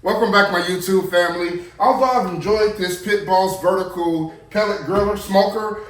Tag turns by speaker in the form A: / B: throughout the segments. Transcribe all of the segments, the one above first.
A: Welcome back, my YouTube family. Although I've enjoyed this Pit Boss vertical pellet griller smoker,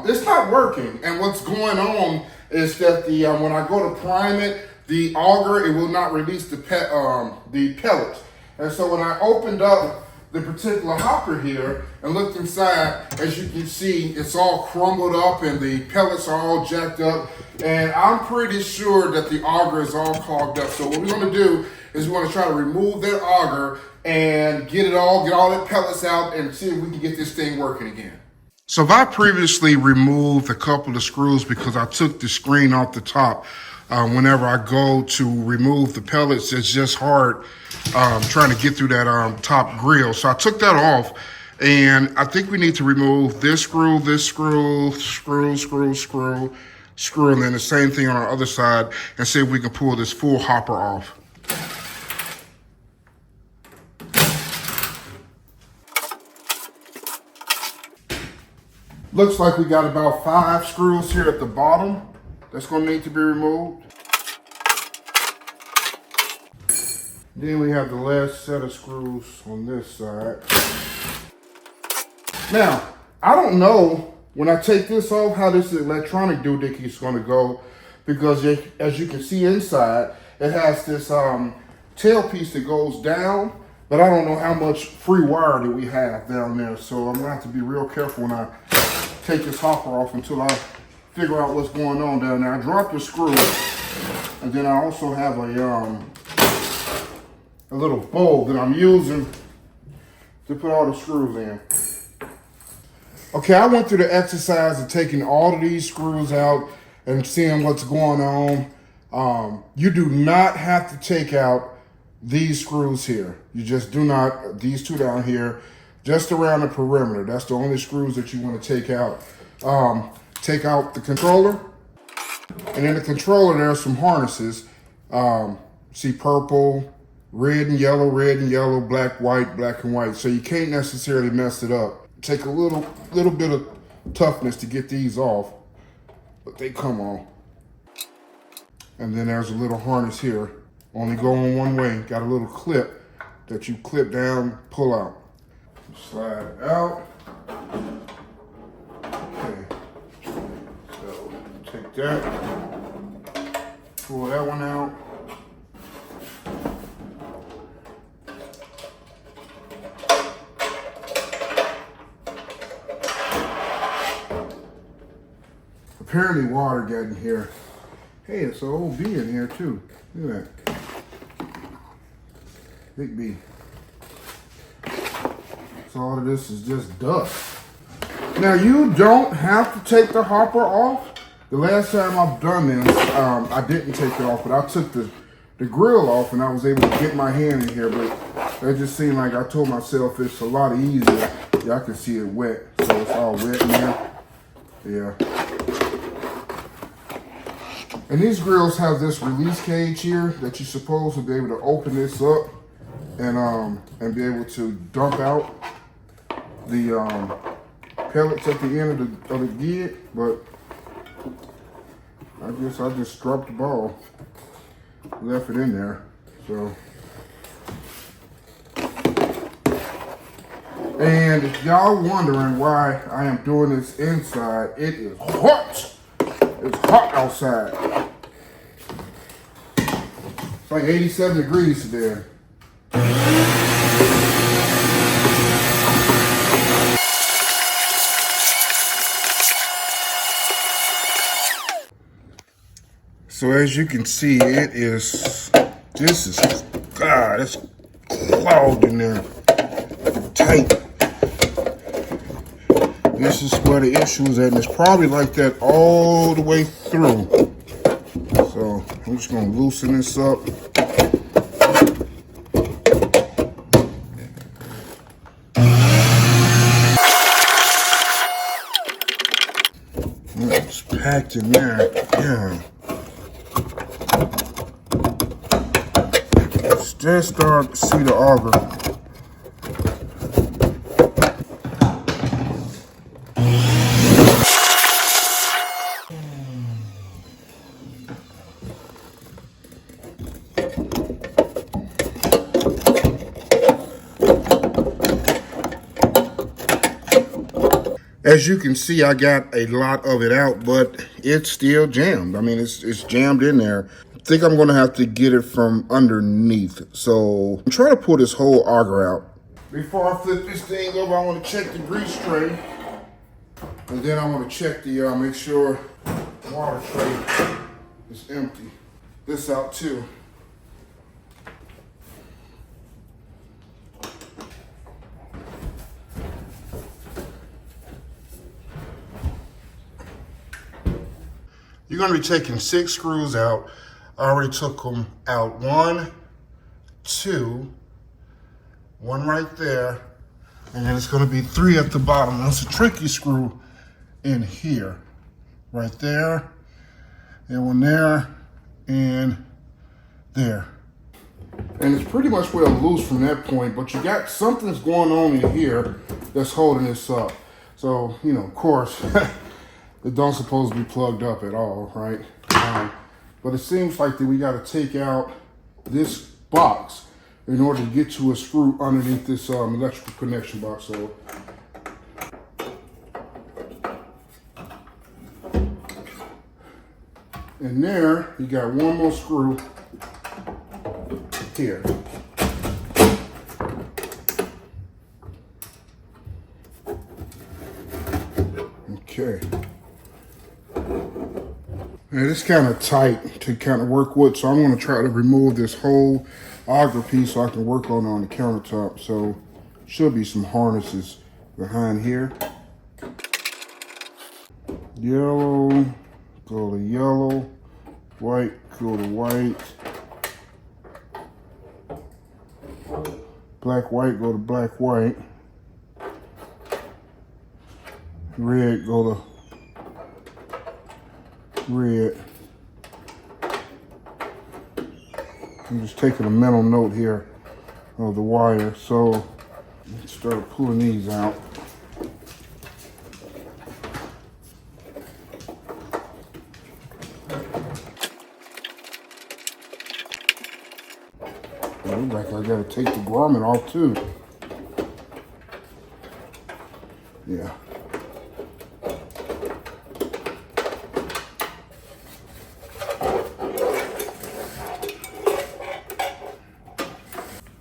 A: it's not working. And what's going on is that when I go to prime it, the auger, it will not release the pellets. And so when I opened up the particular hopper here and looked inside, as you can see, it's all crumbled up and the pellets are all jacked up. And I'm pretty sure that the auger is all clogged up. So what we're gonna do is we want to try to remove that auger and get all the pellets out and see if we can get this thing working again. So I previously removed a couple of screws because I took the screen off the top. Whenever I go to remove the pellets, it's just hard trying to get through that top grill. So I took that off, and I think we need to remove this screw, and then the same thing on our other side, and see if we can pull this full hopper off. Looks like we got about 5 screws here at the bottom that's going to need to be removed. Then we have the last set of screws on this side. Now, I don't know when I take this off how this electronic doohickey is going to go, because as you can see inside, it has this tailpiece that goes down, but I don't know how much free wire that we have down there. So I'm going to have to be real careful when I take this hopper off until I figure out what's going on down there. I dropped a screw, and then I also have a little bowl that I'm using to put all the screws in. Okay, I went through the exercise of taking all of these screws out and seeing what's going on. You do not have to take out these screws here. You just do not, these two down here, just around the perimeter. That's the only screws that you want to take out. Take out the controller. And in the controller, there are some harnesses. See purple, red and yellow, black, white, black and white. So you can't necessarily mess it up. Take a little bit of toughness to get these off, but they come on. And then there's a little harness here. Only going one way. Got a little clip that you clip down, pull out. Slide it out. Okay. So take that. Pull that one out. Apparently water got in here. Hey, it's an old bee in here too. Look at that. Big bee. So all of this is just dust. Now you don't have to take the hopper off. The last time I've done this, I didn't take it off, but I took the grill off and I was able to get my hand in here, but it just seemed like I told myself it's a lot easier. Yeah, I can see it wet, so it's all wet in there. Yeah. And these grills have this release cage here that you're supposed to be able to open this up and be able to dump out the pellets at the end of the gig, but I guess I just dropped the ball, left it in there. So, and if y'all wondering why I am doing this inside, it is hot. It's hot outside. It's like 87 degrees today. So as you can see, this is, God, it's clogged in there, tight. This is where the issue is at, and it's probably like that all the way through. So I'm just gonna loosen this up. It's packed in there, yeah. Just start to see the auger. As you can see, I got a lot of it out, but it's still jammed. I mean, it's jammed in there. I think I'm gonna have to get it from underneath. So I'm trying to pull this whole auger out. Before I flip this thing over, I want to check the grease tray. And then I want to check the, make sure the water tray is empty. This out too. You're going to be taking 6 screws out. I already took them out. 1, 2, 1 right there, and then it's going to be 3 at the bottom. That's a tricky screw in here, right there, and 1 there, and there. And it's pretty much well loose from that point, but you got something's going on in here that's holding this up. So, you know, of course, it don't supposed to be plugged up at all, right? But it seems like that we got to take out this box in order to get to a screw underneath this electrical connection box. So, and there, you got 1 more screw here. Okay. And it's kind of tight to kind of work with, so I'm going to try to remove this whole auger piece so I can work on the countertop. So should be some harnesses behind here. Yellow, go to yellow. White, go to white. Black, white, go to black, white. Red, go to red. I'm just taking a mental note here of the wire. So let's start pulling these out. Looks like I gotta take the grommet off too. Yeah.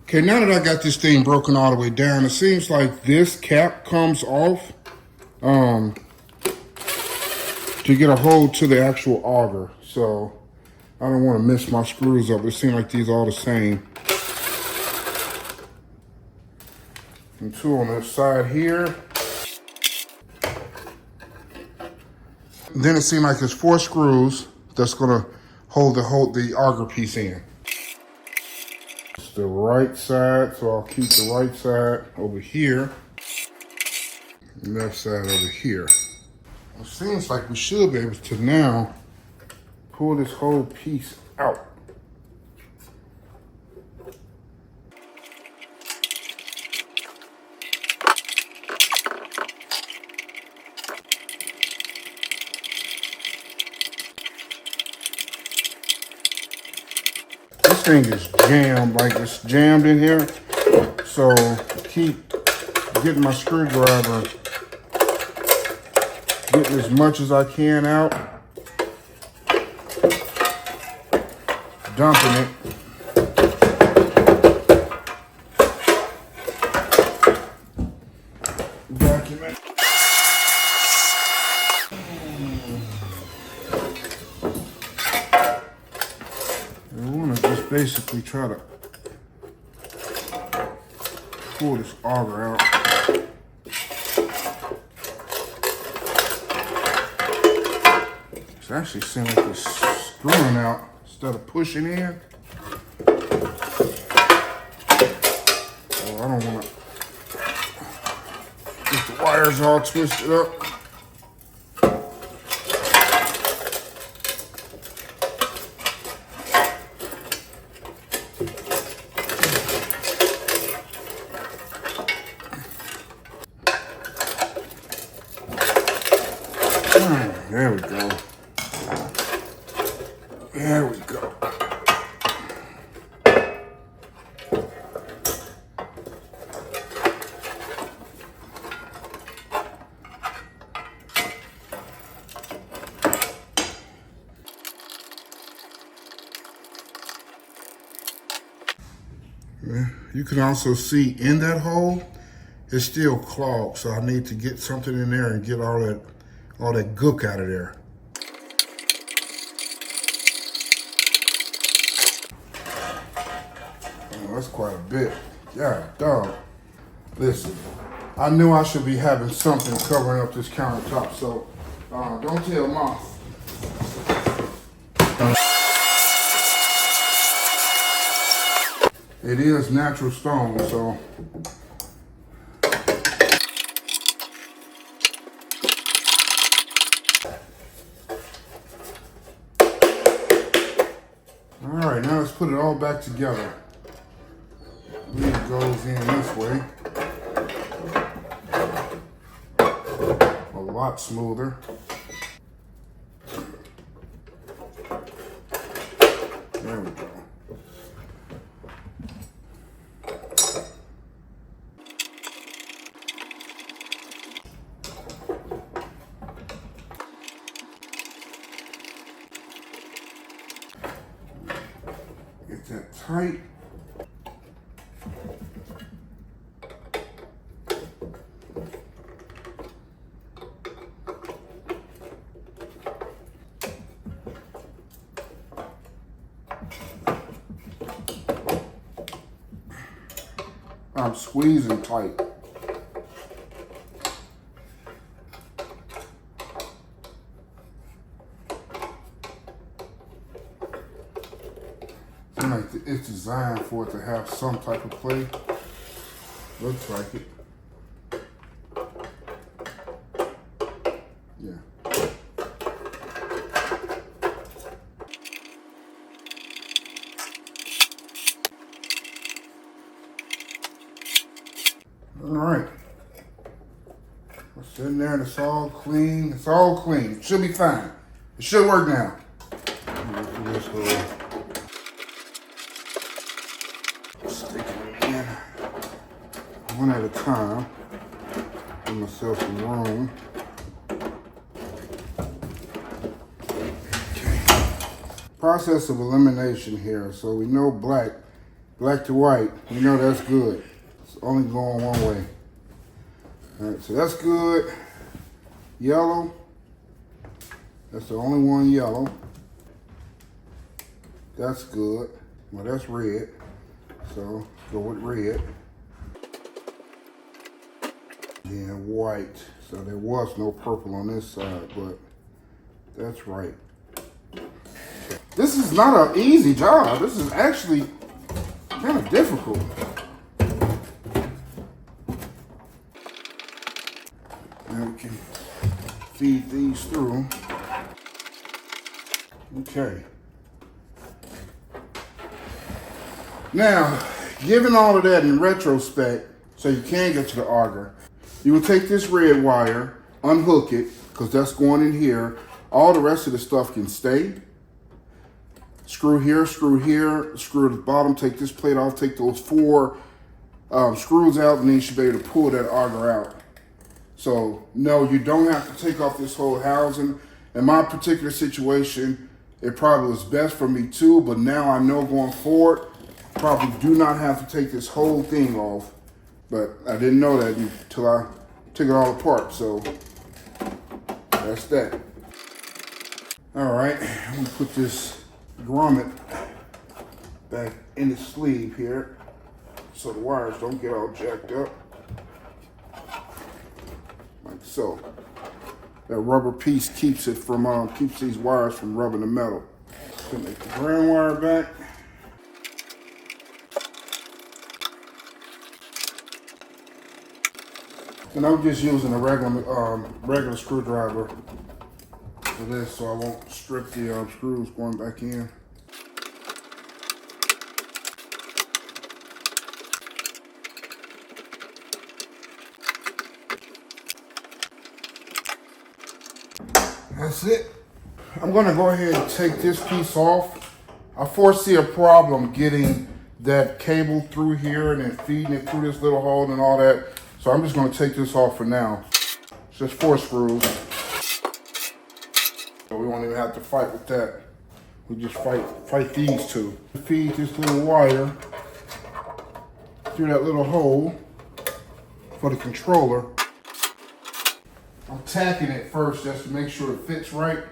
A: Okay, now that I got this thing broken all the way down, it seems like this cap comes off to get a hold to the actual auger. So I don't want to mess my screws up. It seems like these are all the same. And 2 on this side here. And then it seems like there's 4 screws that's gonna hold the auger piece in. It's the right side, so I'll keep the right side over here. Left side over here. It seems like we should be able to now pull this whole piece out. This thing is jammed, like it's jammed in here. So keep getting my screwdriver, getting as much as I can out, dumping it. Vacuum it. I want to just basically try to pull this auger out. It actually seems like it's screwing out instead of pushing in. So I don't want to get the wires all twisted up. There we go. There we go. You can also see in that hole, it's still clogged. So I need to get something in there and get all that gook out of there. Oh, that's quite a bit. Yeah, dog. Listen, I knew I should be having something covering up this countertop, so don't tell Mom. It is natural stone, so. All right, now let's put it all back together. It goes in this way. A lot smoother. There we go. Get that tight. I'm squeezing tight. Like it's designed for it to have some type of play. Looks like it. Yeah. All right. It's in there and it's all clean. It's all clean. It should be fine. It should work now. Stick it in. One at a time. Give myself some room. Okay. Process of elimination here. So we know black to white. We know that's good. It's only going one way. All right, so that's good. Yellow. That's the only one yellow. That's good. Well, that's red. So go with red. And white. So there was no purple on this side, but that's right. This is not an easy job. This is actually kind of difficult. Now we can feed these through. Okay. Now, given all of that in retrospect, so you can get to the auger, you will take this red wire, unhook it, because that's going in here. All the rest of the stuff can stay. Screw here, screw at the bottom, take this plate off, take those 4 screws out, and then you should be able to pull that auger out. So, no, you don't have to take off this whole housing. In my particular situation, it probably was best for me too, but now I know going forward, probably do not have to take this whole thing off. But I didn't know that until I took it all apart, so that's that. All right, I'm gonna put this grommet back in the sleeve here so the wires don't get all jacked up. Like so. That rubber piece keeps it from keeps these wires from rubbing the metal. Gonna make the ground wire back. And I'm just using a regular screwdriver for this, so I won't strip the screws going back in. That's it. I'm gonna go ahead and take this piece off. I foresee a problem getting that cable through here and then feeding it through this little hole and all that. So I'm just gonna take this off for now. It's just 4 screws. So we won't even have to fight with that. We just fight these two. Feed this little wire through that little hole for the controller. I'm tacking it first just to make sure it fits right.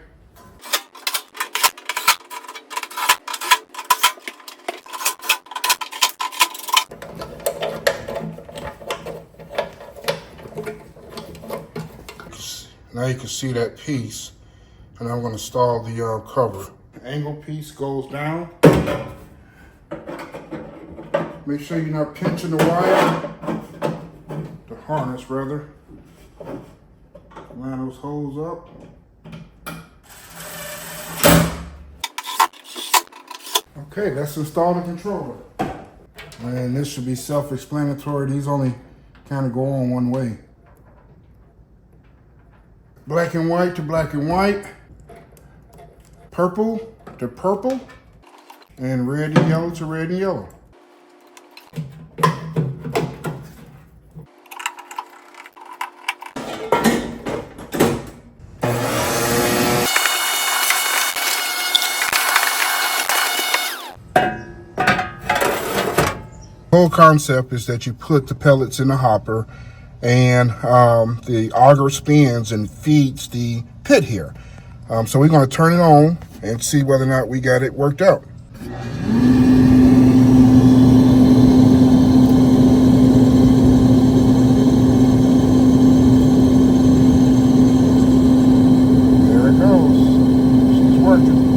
A: Now you can see that piece, and I'm going to install the cover. The angle piece goes down. Make sure you're not pinching the wire, the harness rather. Line those holes up. Okay, let's install the controller. And this should be self-explanatory. These only kind of go on one way. Black and white to black and white. Purple to purple. And red and yellow to red and yellow. The whole concept is that you put the pellets in the hopper and the auger spins and feeds the pit here. So we're going to turn it on and see whether or not we got it worked out. There it goes. She's working.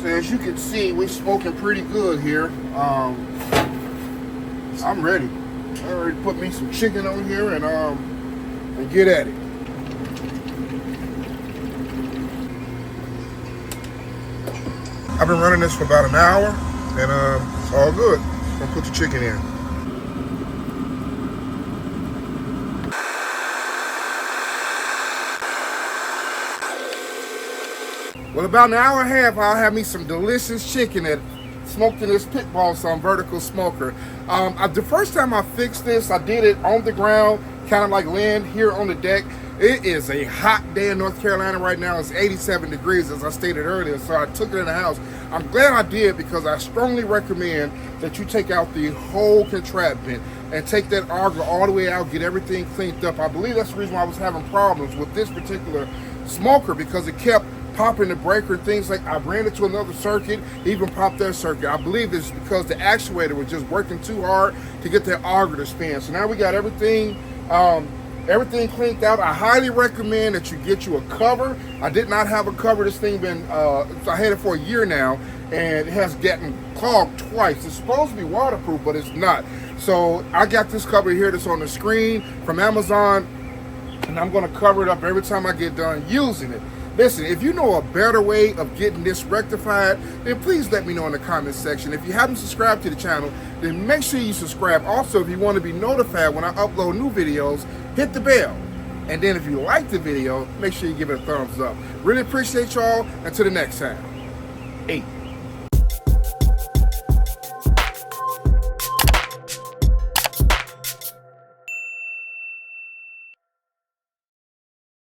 A: As you can see, we're smoking pretty good here. I'm ready. I already put me some chicken on here and get at it. I've been running this for about an hour, and it's all good. I'm gonna put the chicken in. Well, about an hour and a half, I'll have me some delicious chicken that smoked in this pit boss on vertical smoker. The first time I fixed this, I did it on the ground, kind of like laying here on the deck. It is a hot day in North Carolina right now. It's 87 degrees, as I stated earlier, so I took it in the house. I'm glad I did, because I strongly recommend that you take out the whole contraption and take that auger all the way out, get everything cleaned up. I believe that's the reason why I was having problems with this particular smoker, because it kept popping the breaker and things like I ran into another circuit, even popped that circuit. I believe it's because the actuator was just working too hard to get that auger to spin. So now we got everything cleaned out. I highly recommend that you get you a cover. I did not have a cover. This thing I had it for a year now, and it has gotten clogged twice. It's supposed to be waterproof, but it's not. So I got this cover here that's on the screen from Amazon, and I'm gonna cover it up every time I get done using it. Listen, if you know a better way of getting this rectified, then please let me know in the comments section. If you haven't subscribed to the channel, then make sure you subscribe. Also, if you want to be notified when I upload new videos, hit the bell. And then if you like the video, make sure you give it a thumbs up. Really appreciate y'all. Until the next time. 8.